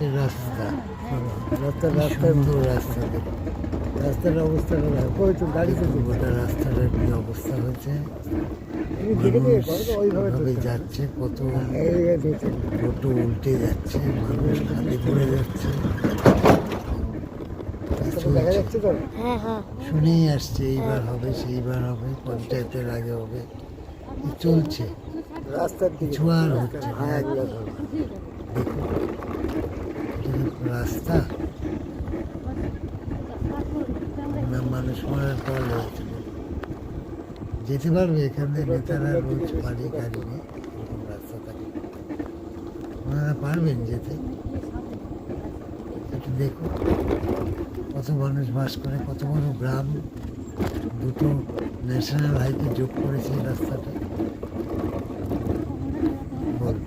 এই রাস্তা রাস্তার সুন্দর রাস্তা দেখুন। রাস্তার অবস্থাটা দেখো, ওই তো গাড়িতে দেখুন গোটা রাস্তাটার কি অবস্থা হয়েছে। তুমি দেখে দিয়ে মানুষ ওইভাবে এভাবে ধরতে হবে। যাচ্ছে, কত এই দেখছেন টোটো উল্টে যাচ্ছে, মানুষ খালি পড়ে যাচ্ছে। রাস্তাটা দেখা যাচ্ছে তো। শুনেই আসছে এইবার হবে সেইবার হবে, পঞ্চায়েতের আগে হবে, এই চলছে, রাস্তার দিকে কিছু আর হচ্ছে না। হ্যাঁ দেখুন এটা কি রাস্তা না মানুষ মারার পর হয়েছে। যেতে পারবে এখান থেকে নেতারা রোজ বাড়ি গাড়ি নিয়ে, এরকম রাস্তা থাকে, ওনারা পারবেন যেতে? একটু দেখুন কত মানুষ বাস করে, কত বড় গ্রাম, দুটো ন্যাশনাল হাইকে যোগ করেছে এই রাস্তাটা। বল,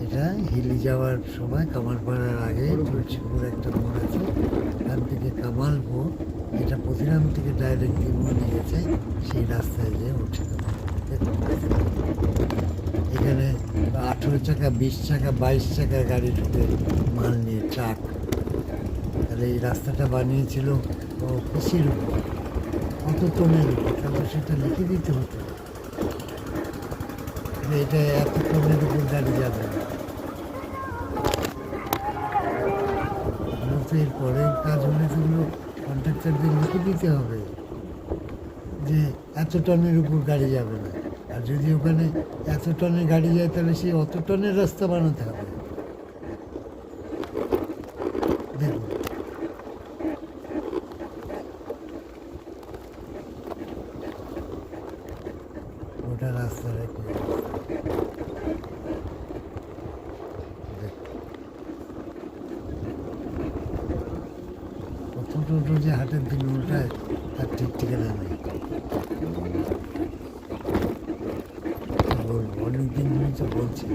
এটা হিলি যাওয়ার সময় কামালপাড়ার আগে তুলসীপুর একটা মোড় আছে, এখান থেকে কামালপুর, এটা প্রতিরাম থেকে ডাইরেক্ট দিমু নিয়ে গেছে, সেই রাস্তায় যেয়ে উঠে দেবো। এখানে 18 চাকা 20 চাকা 22 চাকা গাড়ি ঢুকে মাল নিয়ে, ট্রাক। তাহলে এই রাস্তাটা বানিয়েছিল ও কৃষির উপর, কত টনের উপর, তাহলে সেটা লিখে দিতে হতো যে এটা এত টনের উপর গাড়ি যাবে না। তো এর পরের কাজ হলে সেগুলো কন্ট্রাক্টরদের লিখে দিতে হবে যে এত টনের উপর গাড়ি যাবে না। আর যদি ওখানে এত টনের গাড়ি যায় তাহলে সেই অত টনের রাস্তা বানাতে হবে। দেখুন ওটা রাস্তাটা কি অবস্থা। দেখুন কত টোটো যে হাটের দিন উল্টায় তার ঠিক ঠিকানা নেই। বলবো অনেকদিন ধরে তো বলছি,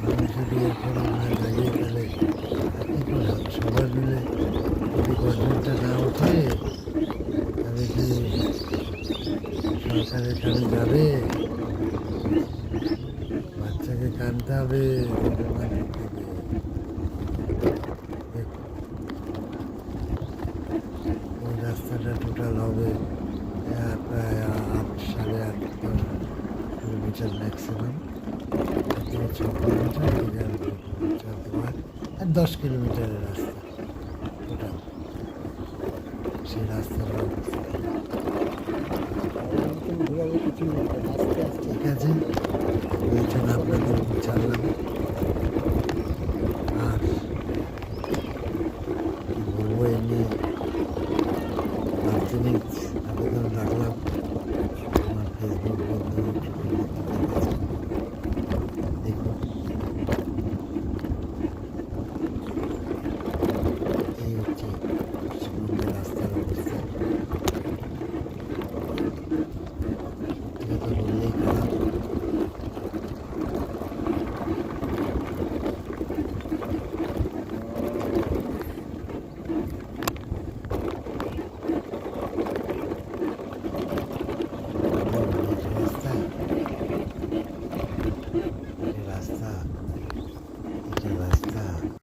মানুষ যদি এরপর না দাঁড়িয়ে গেলে আর কী করে হবে? সবাই মিলে যদি গভর্নমেন্টটা না ওঠে তবে কি সরকারের কানে যাবে? বাচ্চাকে কানতে হবে, মাটির থেকে। দেখুন ওই রাস্তাটা টোটাল হবে প্রায় 8, 8.5, 10 কিলোমিটার ম্যাক্সিমাম, 6 কিলোমিটার, 11 কিলোমিটার, আর 10 কিলোমিটারের রাস্তা টোটাল। সেই রাস্তার অবস্থা কিছুই নেই, আস্তে আস্তে ঠিক আছে, এই জন্য আপনাদের ছাড়লাম।